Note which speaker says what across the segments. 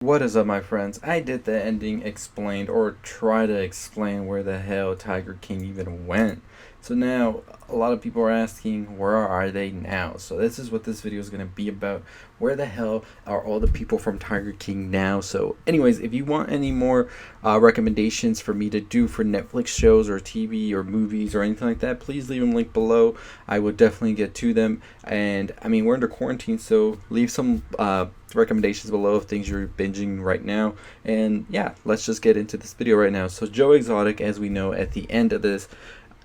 Speaker 1: What is up, my friends? I did the ending explained, or try to explain where the hell Tiger King even went. So now a lot of people are asking, where are they now? So this is what this video is going to be about. Where the hell are all the people from Tiger King now? So anyways, if you want any more recommendations for me to do for Netflix shows or TV or movies or anything like that, please leave them link below. I will definitely get to them. And I mean, we're under quarantine, so leave some recommendations below of things you're binging right now. And yeah, let's just get into this video right now. So Joe Exotic, as we know, at the end of this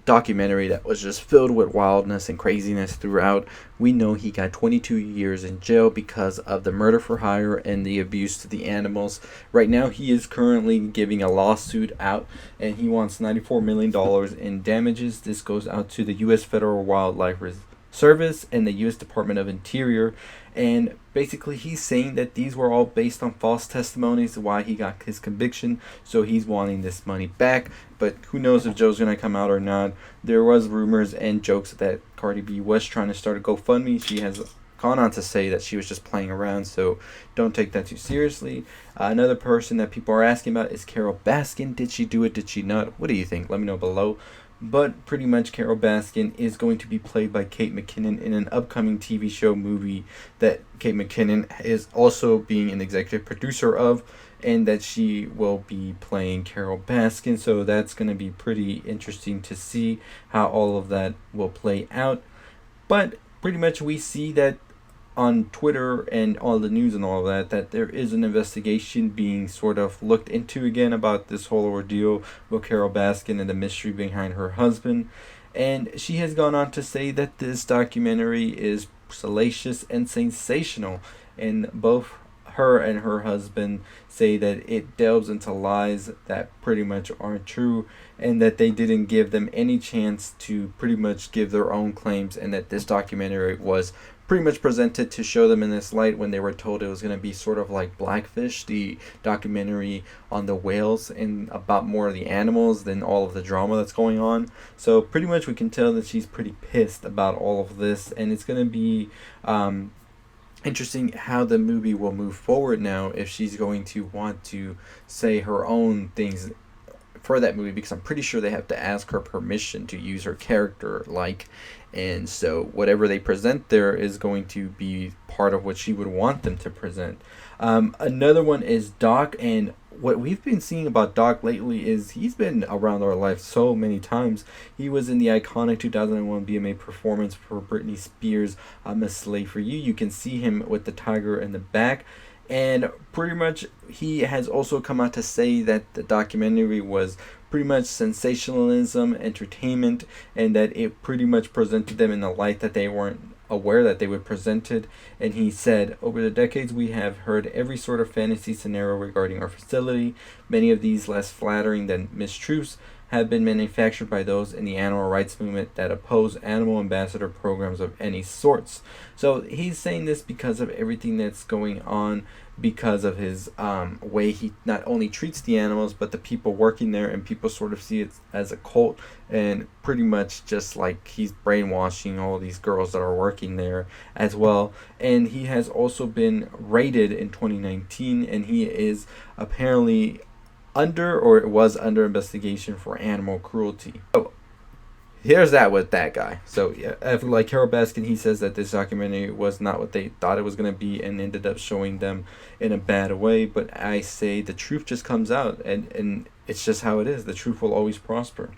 Speaker 1: documentary that was just filled with wildness and craziness throughout, we know he got 22 years in jail because of the murder for hire and the abuse to the animals. Right now he is currently giving a lawsuit out, and he wants $94 million in damages. This goes out to the U.S. Federal Wildlife Service and the U.S. Department of Interior. And basically he's saying that these were all based on false testimonies, why he got his conviction, so he's wanting this money back. But who knows if Joe's gonna come out or not. There was rumors and jokes that Cardi B was trying to start a GoFundMe. She has gone on to say that she was just playing around, so don't take that too seriously. Another person that people are asking about is Carol Baskin. Did she do it? Did she not? What do you think? Let me know below. But pretty much Carol Baskin is going to be played by Kate McKinnon in an upcoming TV show movie that Kate McKinnon is also being an executive producer of, and that she will be playing Carol Baskin. So that's going to be pretty interesting to see how all of that will play out. But pretty much we see that on Twitter and all the news and all of that, that there is an investigation being sort of looked into again about this whole ordeal with Carol Baskin and the mystery behind her husband. And she has gone on to say that this documentary is salacious and sensational, and both her and her husband say that it delves into lies that pretty much aren't true, and that they didn't give them any chance to pretty much give their own claims, and that this documentary was pretty much presented to show them in this light when they were told it was going to be sort of like Blackfish, the documentary on the whales, and about more of the animals than all of the drama that's going on. So pretty much we can tell that she's pretty pissed about all of this, and it's going to be interesting how the movie will move forward now, if she's going to want to say her own things for that movie, because I'm pretty sure they have to ask her permission to use her character, and so whatever they present there is going to be part of what she would want them to present. Another one is Doc, and what we've been seeing about Doc lately is he's been around our life so many times. He was in the iconic 2001 BMA performance for Britney Spears' I'm a Slave for You. You can see him with the tiger in the back. And pretty much he has also come out to say that the documentary was pretty much sensationalism, entertainment, and that it pretty much presented them in a light that they weren't aware that they would present it. And he said, over the decades we have heard every sort of fantasy scenario regarding our facility. Many of these less flattering than mistruths have been manufactured by those in the animal rights movement that oppose animal ambassador programs of any sorts. So he's saying this because of everything that's going on, because of his way he not only treats the animals but the people working there, and people sort of see it as a cult, and pretty much just like he's brainwashing all these girls that are working there as well. And he has also been raided in 2019, and he is apparently under, or it was under investigation for animal cruelty. So here's that with that guy. So yeah, like Carol Baskin, he says that this documentary was not what they thought it was going to be, and ended up showing them in a bad way. But I say the truth just comes out, and it's just how it is. The truth will always prosper.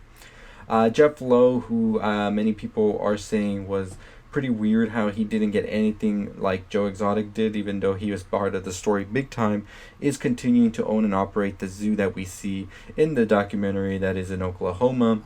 Speaker 1: Jeff Lowe, who many people are saying was pretty weird how he didn't get anything like Joe Exotic did, even though he was part of the story big time, is continuing to own and operate the zoo that we see in the documentary that is in Oklahoma.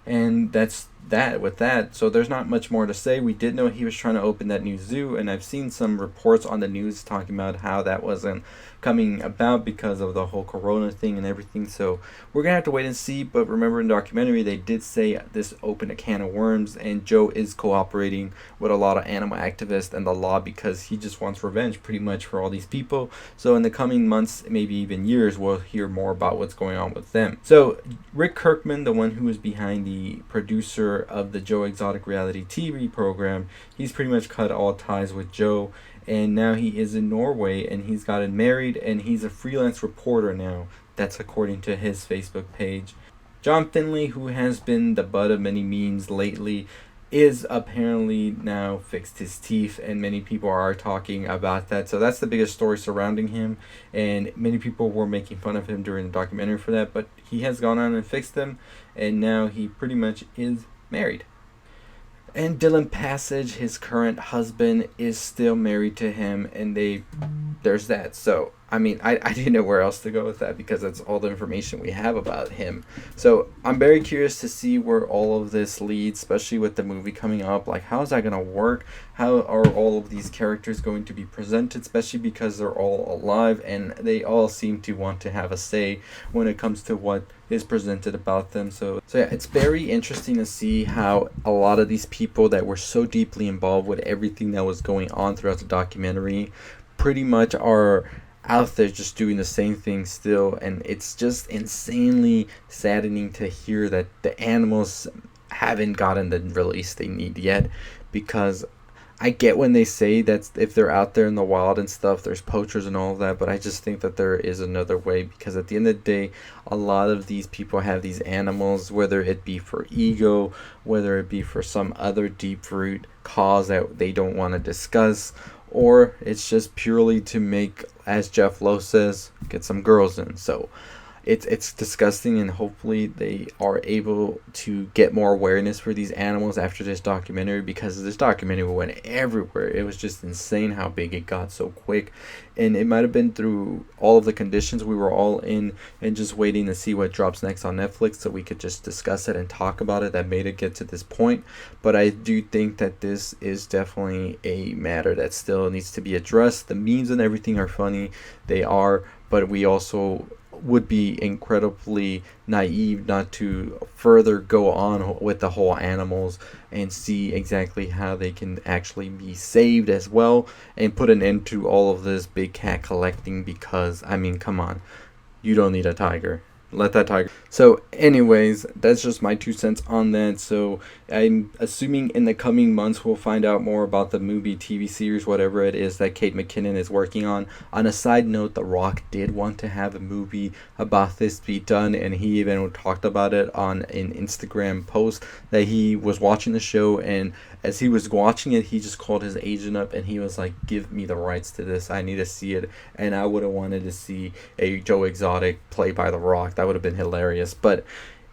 Speaker 1: And that's that with that. So there's not much more to say. We did know he was trying to open that new zoo, and I've seen some reports on the news talking about how that wasn't coming about because of the whole corona thing and everything. So we're gonna have to wait and see. But remember, in the documentary they did say this opened a can of worms, and Joe is cooperating with a lot of animal activists and the law because he just wants revenge pretty much for all these people. So in the coming months, maybe even years, we'll hear more about what's going on with them. So Rick Kirkman, the one who is behind the producer of the Joe Exotic reality TV program, he's pretty much cut all ties with Joe, and now he is in Norway, and he's gotten married, and he's a freelance reporter now. That's according to his Facebook page. John Finley, who has been the butt of many memes lately, is apparently now fixed his teeth, and many people are talking about that. So that's the biggest story surrounding him, and many people were making fun of him during the documentary for that, but he has gone on and fixed them, and now he pretty much is married. And Dylan Passage, his current husband, is still married to him, and there's that. So, I mean, I didn't know where else to go with that because that's all the information we have about him. So, I'm very curious to see where all of this leads, especially with the movie coming up. Like, how is that going to work? How are all of these characters going to be presented, especially because they're all alive and they all seem to want to have a say when it comes to what is presented about them. So yeah, it's very interesting to see how a lot of these people that were so deeply involved with everything that was going on throughout the documentary pretty much are out there just doing the same thing still, and it's just insanely saddening to hear that the animals haven't gotten the release they need yet, because I get when they say that if they're out there in the wild and stuff, there's poachers and all of that, but I just think that there is another way, because at the end of the day, a lot of these people have these animals, whether it be for ego, whether it be for some other deep root cause that they don't want to discuss, or it's just purely to make, as Jeff Lowe says, get some girls in. So it's disgusting, and hopefully they are able to get more awareness for these animals after this documentary, because this documentary went everywhere. It was just insane how big it got so quick, and it might have been through all of the conditions we were all in and just waiting to see what drops next on Netflix so we could just discuss it and talk about it that made it get to this point. But I do think that this is definitely a matter that still needs to be addressed. The memes and everything are funny, they are, but we also would be incredibly naive not to further go on with the whole animals and see exactly how they can actually be saved as well, and put an end to all of this big cat collecting, because I mean, come on, you don't need a tiger. Let that tiger. So anyways, that's just my 2 cents on that. So I'm assuming in the coming months we'll find out more about the movie, TV series, whatever it is that Kate McKinnon is working on. On a side note, The Rock did want to have a movie about this be done, and he even talked about it on an Instagram post that he was watching the show, and as he was watching it, he just called his agent up and he was like, give me the rights to this, I need to see it. And I would have wanted to see a Joe Exotic played by The Rock. That would have been hilarious. But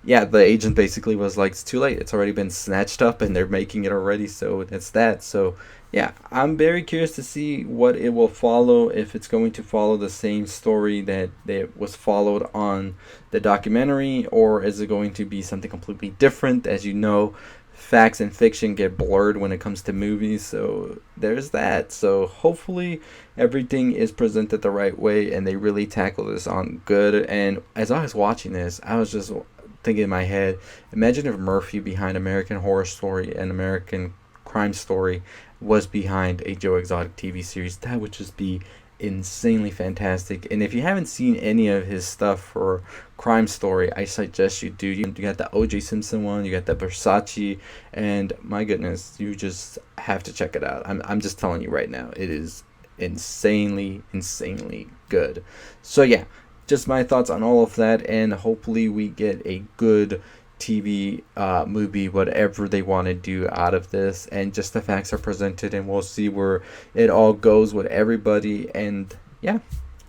Speaker 1: yeah, the agent basically was like, it's too late, it's already been snatched up and they're making it already, so it's that. So yeah, I'm very curious to see what it will follow, if it's going to follow the same story that was followed on the documentary, or is it going to be something completely different. As you know, facts and fiction get blurred when it comes to movies, so there's that. So hopefully everything is presented the right way and they really tackle this on good. And as I was watching this, I was just thinking in my head, imagine if Murphy behind American Horror Story and American Crime Story was behind a Joe Exotic TV series. That would just be insanely fantastic. And if you haven't seen any of his stuff for Crime Story, I suggest you do. You got the OJ Simpson one, you got the Versace, and my goodness, you just have to check it out. I'm just telling you right now, it is insanely good. So yeah, just my thoughts on all of that, and hopefully we get a good TV movie, whatever they want to do out of this, and just the facts are presented, and we'll see where it all goes with everybody. And yeah,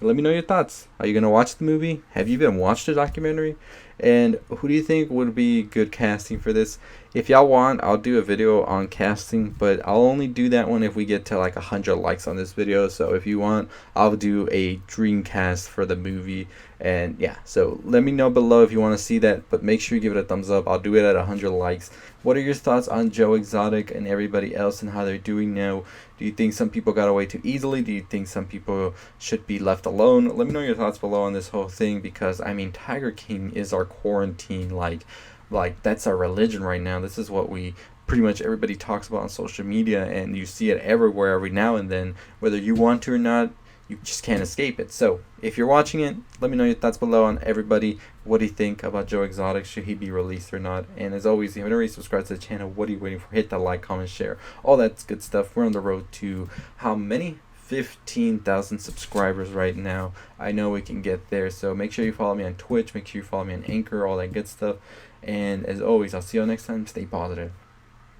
Speaker 1: let me know your thoughts. Are you gonna watch the movie? Have you even watched the documentary? And who do you think would be good casting for this? If y'all want, I'll do a video on casting, but I'll only do that one if we get to like 100 likes on this video. So if you want, I'll do a dream cast for the movie. And yeah, so let me know below if you want to see that, but make sure you give it a thumbs up. I'll do it at 100 likes. What are your thoughts on Joe Exotic and everybody else and how they're doing now? Do you think some people got away too easily? Do you think some people should be left alone? Let me know your thoughts below on this whole thing, because I mean, Tiger King is our quarantine, like that's our religion right now. This is what we pretty much everybody talks about on social media, and you see it everywhere every now and then, whether you want to or not. You just can't escape it. So if you're watching it, let me know your thoughts below on everybody. What do you think about Joe Exotic? Should he be released or not? And as always, if you haven't already subscribed to the channel, what are you waiting for? Hit that like, comment, share, all that good stuff. We're on the road to how many? 15,000 subscribers right now. I know we can get there. So make sure you follow me on Twitch. Make sure you follow me on Anchor, all that good stuff. And as always, I'll see you all next time. Stay positive.